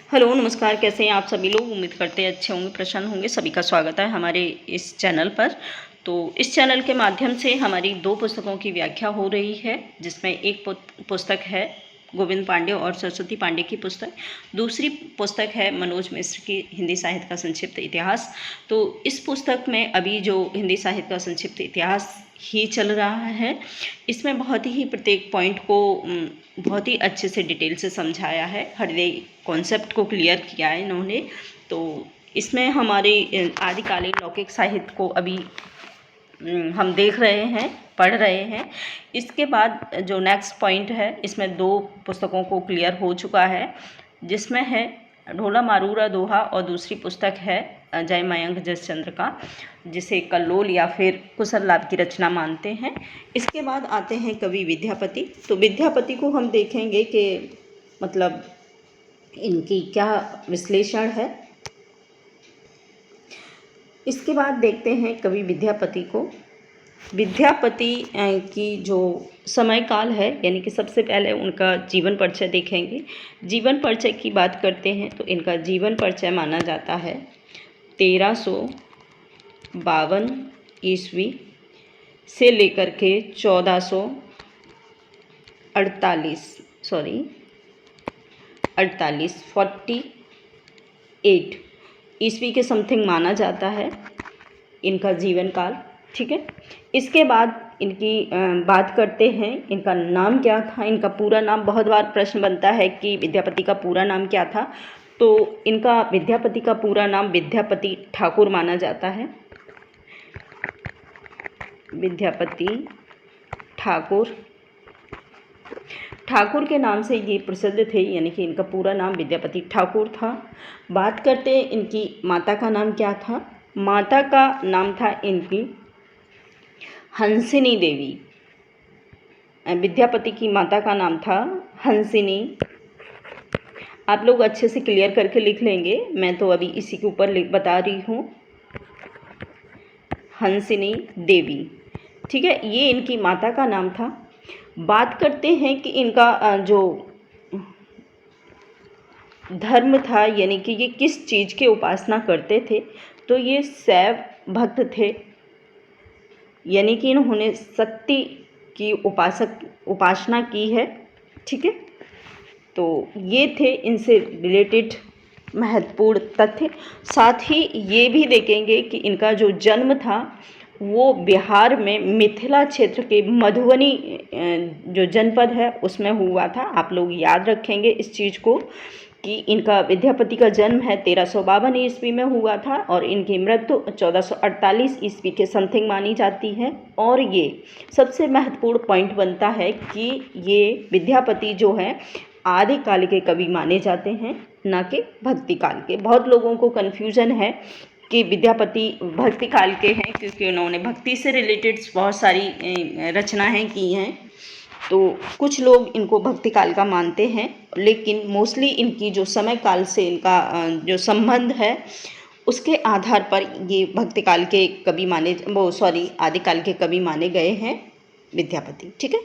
Hello नमस्कार, कैसे हैं आप सभी लोग। उम्मीद करते हैं अच्छे होंगे, प्रसन्न होंगे। सभी का स्वागत है हमारे इस चैनल पर। तो इस चैनल के माध्यम से हमारी दो पुस्तकों की व्याख्या हो रही है, जिसमें एक पुस्तक है गोविंद पांडे और सरस्वती पांडे की पुस्तक, दूसरी पुस्तक है मनोज मिश्र की हिंदी साहित्य का संक्षिप्त इतिहास। तो इस पुस्तक में अभी जो हिंदी साहित्य का संक्षिप्त इतिहास ही चल रहा है, इसमें बहुत ही प्रत्येक पॉइंट को बहुत ही अच्छे से डिटेल से समझाया है, हर एक कॉन्सेप्ट को क्लियर किया है इन्होंने। तो इसमें हमारे आदिकालीन लौकिक साहित्य को अभी हम देख रहे हैं, पढ़ रहे हैं। इसके बाद जो नेक्स्ट पॉइंट है, इसमें दो पुस्तकों को क्लियर हो चुका है, जिसमें है ढोला मारूरा दोहा और दूसरी पुस्तक है जय मयंक जसचंद्र का, जिसे कल्लोल या फिर कुशल लाभ की रचना मानते हैं। इसके बाद आते हैं कवि विद्यापति। तो विद्यापति को हम देखेंगे कि मतलब इनकी क्या विश्लेषण है। इसके बाद देखते हैं कवि विद्यापति को। विद्यापति की जो समय काल है, यानी कि सबसे पहले उनका जीवन परिचय देखेंगे। जीवन परिचय की बात करते हैं तो इनका जीवन परिचय माना जाता है 1352 ईस्वी से लेकर के 48 ईस्वी के समथिंग माना जाता है इनका जीवन काल। ठीक है। इसके बाद इनकी बात करते हैं, इनका नाम क्या था। इनका पूरा नाम, बहुत बार प्रश्न बनता है कि विद्यापति का पूरा नाम क्या था। तो इनका विद्यापति का पूरा नाम विद्यापति ठाकुर माना जाता है। विद्यापति ठाकुर, ठाकुर के नाम से ये प्रसिद्ध थे, यानी कि इनका पूरा नाम विद्यापति ठाकुर था। बात करते हैं इनकी माता का नाम क्या था। माता का नाम था इनकी हंसिनी देवी। विद्यापति की माता का नाम था हंसिनी। आप लोग अच्छे से क्लियर करके लिख लेंगे, मैं तो अभी इसी के ऊपर बता रही हूँ, हंसिनी देवी। ठीक है, ये इनकी माता का नाम था। बात करते हैं कि इनका जो धर्म था, यानी कि ये किस चीज़ की उपासना करते थे, तो ये शैव भक्त थे, यानी कि इन्होंने शक्ति की उपासना की है। ठीक है, तो ये थे इनसे रिलेटेड महत्वपूर्ण तथ्य। साथ ही ये भी देखेंगे कि इनका जो जन्म था वो बिहार में मिथिला क्षेत्र के मधुबनी जो जनपद है उसमें हुआ था। आप लोग याद रखेंगे इस चीज़ को कि इनका विद्यापति का जन्म है 1352 ईस्वी में हुआ था और इनकी मृत्यु 1448 ईस्वी के समथिंग मानी जाती है। और ये सबसे महत्वपूर्ण पॉइंट बनता है कि ये विद्यापति जो है आदिकाल के कवि माने जाते हैं, ना कि भक्ति काल के। बहुत लोगों को कन्फ्यूजन है कि विद्यापति भक्ति काल के हैं, क्योंकि उन्होंने भक्ति से रिलेटेड बहुत सारी रचनाएं की हैं। तो कुछ लोग इनको भक्ति काल का मानते हैं, लेकिन मोस्टली इनकी जो समय काल से इनका जो संबंध है उसके आधार पर ये भक्ति काल के कवि आदिकाल के कवि माने गए हैं विद्यापति। ठीक है,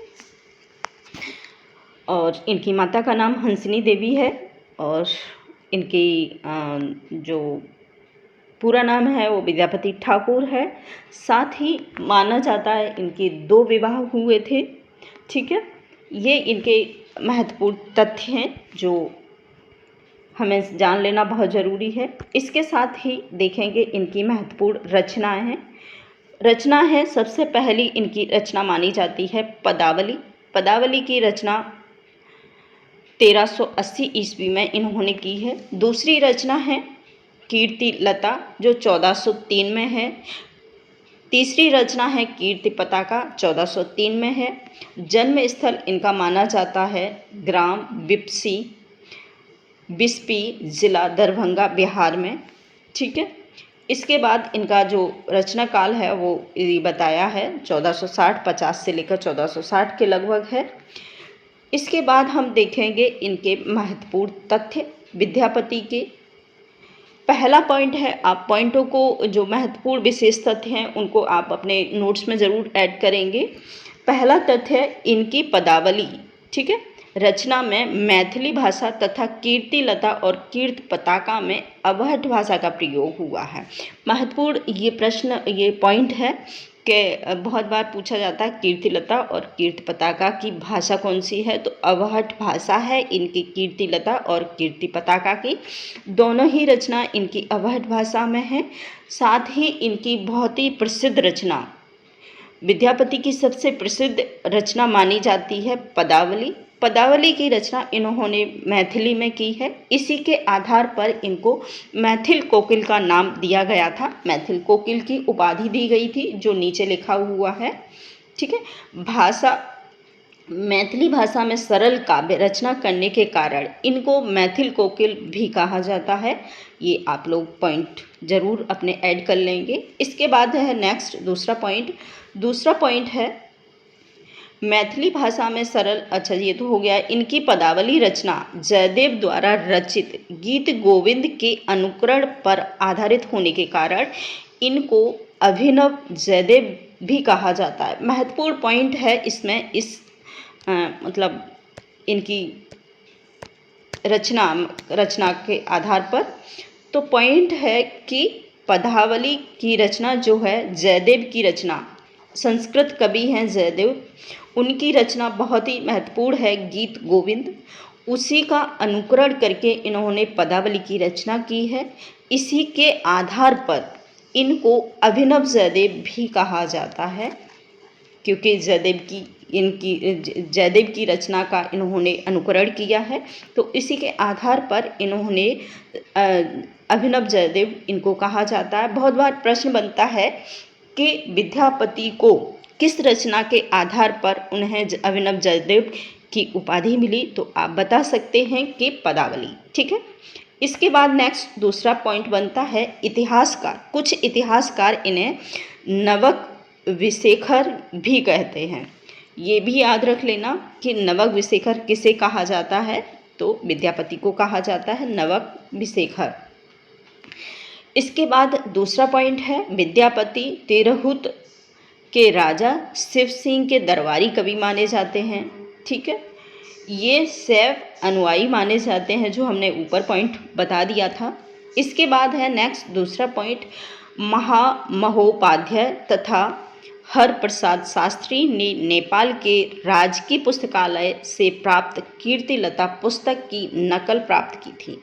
और इनकी माता का नाम हंसिनी देवी है और इनकी जो पूरा नाम है वो विद्यापति ठाकुर है। साथ ही माना जाता है इनके 2 विवाह हुए थे। ठीक है, ये इनके महत्वपूर्ण तथ्य हैं जो हमें जान लेना बहुत ज़रूरी है। इसके साथ ही देखेंगे इनकी महत्वपूर्ण रचनाएं हैं। रचना है, सबसे पहली इनकी रचना मानी जाती है पदावली। पदावली की रचना 1380 ईस्वी में इन्होंने की है। दूसरी रचना है कीर्ति लता जो 1403 में है। तीसरी रचना है कीर्ति पताका 1403 में है। जन्म स्थल इनका माना जाता है ग्राम बिस्पी जिला दरभंगा बिहार में। ठीक है, इसके बाद इनका जो रचना काल है वो बताया है 1450 से लेकर 1460 के लगभग है। इसके बाद हम देखेंगे इनके महत्वपूर्ण तथ्य विद्यापति के। पहला पॉइंट है, आप पॉइंटों को जो महत्वपूर्ण विशेष तथ्य हैं उनको आप अपने नोट्स में ज़रूर ऐड करेंगे। पहला तथ्य है इनकी पदावली। ठीक है, रचना में मैथिली भाषा तथा कीर्तिलता और कीर्ति पताका में अवहट भाषा का प्रयोग हुआ है। महत्वपूर्ण ये प्रश्न, ये पॉइंट है कि बहुत बार पूछा जाता है कीर्तिलता और कीर्ति पताका की भाषा कौन सी है, तो अवहट भाषा है इनकी कीर्तिलता और कीर्ति पताका की। दोनों ही रचना इनकी अवहट भाषा में है। साथ ही इनकी बहुत ही प्रसिद्ध रचना, विद्यापति की सबसे प्रसिद्ध रचना मानी जाती है पदावली। पदावली की रचना इन्होंने मैथिली में की है। इसी के आधार पर इनको मैथिल कोकिल का नाम दिया गया था। मैथिल कोकिल की उपाधि दी गई थी, जो नीचे लिखा हुआ है। ठीक है। भाषा, मैथिली भाषा में सरल काव्य रचना करने के कारण इनको मैथिल कोकिल भी कहा जाता है। ये आप लोग पॉइंट ज़रूर अपने ऐड कर लेंगे। इसके बाद है नेक्स्ट दूसरा पॉइंट। दूसरा पॉइंट है मैथिली भाषा में सरल, अच्छा ये तो हो गया। इनकी पदावली रचना जयदेव द्वारा रचित गीत गोविंद के अनुकरण पर आधारित होने के कारण इनको अभिनव जयदेव भी कहा जाता है। महत्वपूर्ण पॉइंट है इसमें, मतलब इनकी रचना के आधार पर। तो पॉइंट है कि पदावली की रचना जो है, जयदेव की रचना, संस्कृत कवि हैं जयदेव, उनकी रचना बहुत ही महत्वपूर्ण है, गीत गोविंद। उसी का अनुकरण करके इन्होंने पदावली की रचना की है। इसी के आधार पर इनको अभिनव जयदेव भी कहा जाता है, क्योंकि जयदेव की रचना का इन्होंने अनुकरण किया है। तो इसी के आधार पर इन्होंने अभिनव जयदेव इनको कहा जाता है। बहुत बार प्रश्न बनता है कि विद्यापति को किस रचना के आधार पर उन्हें अभिनव जयदेव की उपाधि मिली, तो आप बता सकते हैं कि पदावली। ठीक है। इसके बाद नेक्स्ट दूसरा पॉइंट बनता है इतिहासकार। कुछ इतिहासकार इन्हें नवक विशेखर भी कहते हैं। ये भी याद रख लेना कि नवक विशेखर किसे कहा जाता है, तो विद्यापति को कहा जाता है नवक विशेखर। इसके बाद दूसरा पॉइंट है विद्यापति तिरहुत के राजा शिव सिंह के दरबारी कवि माने जाते हैं। ठीक है। ये शैव अनुयायी माने जाते हैं, जो हमने ऊपर पॉइंट बता दिया था। इसके बाद है नेक्स्ट दूसरा पॉइंट, महामहोपाध्याय तथा हरप्रसाद शास्त्री ने नेपाल के राजकीय पुस्तकालय से प्राप्त कीर्तिलता पुस्तक की नकल प्राप्त की थी।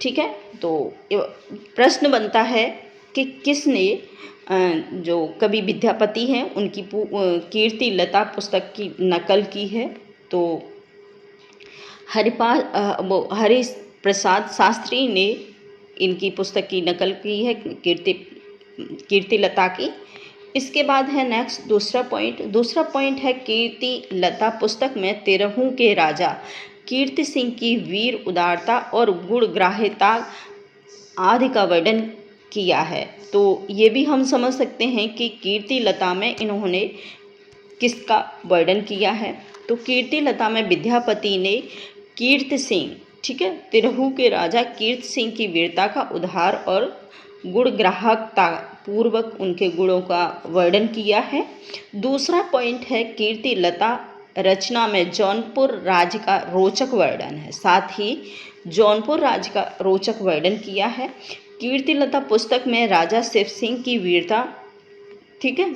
ठीक है। तो प्रश्न बनता है कि किसने, जो कवि विद्यापति हैं उनकी कीर्तिलता पुस्तक की नकल की है, तो हरिप्रसाद शास्त्री ने इनकी पुस्तक की नकल की है, कीर्तिलता की। इसके बाद है नेक्स्ट दूसरा पॉइंट। दूसरा पॉइंट है कीर्तिलता पुस्तक में तिरहू के राजा कीर्ति सिंह की वीर उदारता और गुणग्राह्यता आदि का वर्णन किया है। तो ये भी हम समझ सकते हैं कि कीर्तिलता में इन्होंने किसका वर्णन किया है, तो कीर्तिलता में विद्यापति ने कीर्ति सिंह, ठीक है, तिरहू के राजा कीर्ति सिंह की वीरता का उद्धार और गुणग्राहकता पूर्वक उनके गुणों का वर्णन किया है। दूसरा पॉइंट है कीर्तिलता रचना में जौनपुर राज्य का रोचक वर्णन है, साथ ही जौनपुर राज्य का रोचक वर्णन किया है। कीर्तिलता पुस्तक में राजा शिव सिंह की वीरता, ठीक है,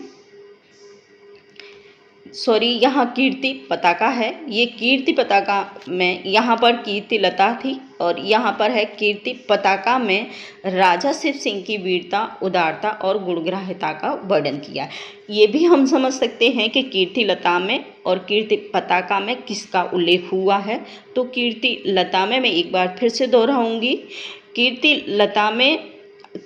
सॉरी यहाँ कीर्ति पताका है, ये कीर्ति पताका में यहाँ पर कीर्तिलता थी और यहाँ पर है कीर्ति पताका में राजा शिव सिंह की वीरता, उदारता और गुणग्राह्यता का वर्णन किया। ये भी हम समझ सकते हैं कि कीर्तिलता में और कीर्ति पताका में किसका उल्लेख हुआ है। तो कीर्तिलता में मैं एक बार फिर से दोहराऊंगी, कीर्तिलता में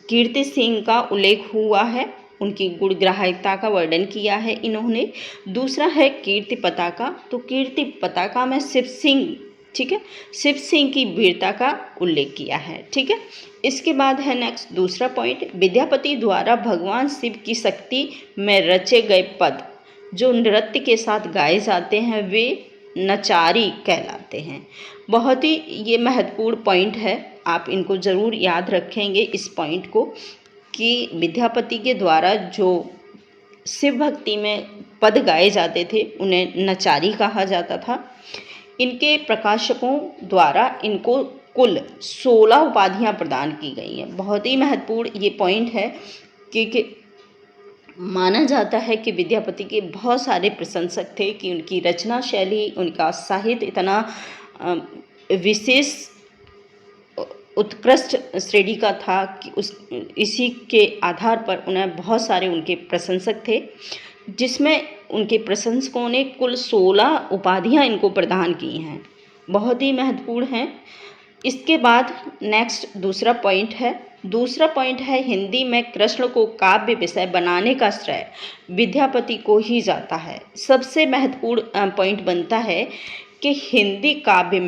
कीर्ति सिंह का उल्लेख हुआ है, उनकी गुणग्राह्यता का वर्णन किया है इन्होंने। दूसरा है कीर्ति पताका, तो कीर्ति पताका में शिव सिंह, ठीक है, शिव सिंह की वीरता का उल्लेख किया है। ठीक है। इसके बाद है नेक्स्ट दूसरा पॉइंट, विद्यापति द्वारा भगवान शिव की शक्ति में रचे गए पद जो नृत्य के साथ गाए जाते हैं वे नचारी कहलाते हैं। बहुत ही ये महत्वपूर्ण पॉइंट है, आप इनको ज़रूर याद रखेंगे इस पॉइंट को, कि विद्यापति के द्वारा जो शिव भक्ति में पद गाए जाते थे उन्हें नचारी कहा जाता था। इनके प्रकाशकों द्वारा इनको कुल 16 उपाधियां प्रदान की गई हैं। बहुत ही महत्वपूर्ण ये पॉइंट है कि माना जाता है कि विद्यापति के बहुत सारे प्रशंसक थे कि उनकी रचना शैली, उनका साहित्य इतना विशेष उत्कृष्ट श्रेणी का था कि इसी के आधार पर उन्हें बहुत सारे उनके प्रशंसक थे, जिसमें उनके प्रशंसकों ने कुल 16 उपाधियां इनको प्रदान की हैं। बहुत ही महत्वपूर्ण हैं। इसके बाद नेक्स्ट दूसरा पॉइंट है हिंदी में कृष्ण को काव्य विषय बनाने का श्रेय विद्यापति को ही जाता है। सबसे महत्वपूर्ण पॉइंट बनता है कि हिंदी काव्य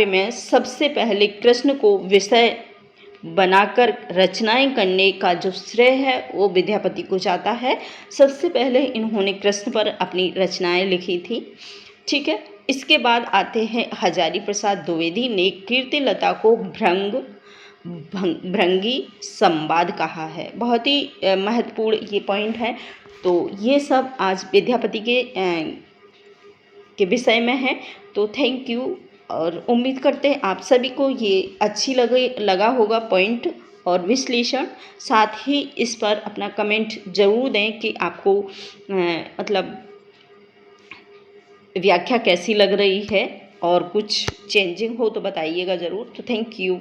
में सबसे पहले कृष्ण को विषय बनाकर रचनाएं करने का जो श्रेय है वो विद्यापति को जाता है। सबसे पहले इन्होंने कृष्ण पर अपनी रचनाएं लिखी थी। ठीक है, इसके बाद आते हैं हजारी प्रसाद द्विवेदी ने कीर्तिलता को भृंगी संवाद कहा है। बहुत ही महत्वपूर्ण ये पॉइंट है। तो ये सब आज विद्यापति के विषय में है। तो थैंक यू, और उम्मीद करते हैं आप सभी को ये अच्छी लगा होगा पॉइंट और विश्लेषण। साथ ही इस पर अपना कमेंट ज़रूर दें कि आपको मतलब व्याख्या कैसी लग रही है, और कुछ चेंजिंग हो तो बताइएगा ज़रूर। तो थैंक यू।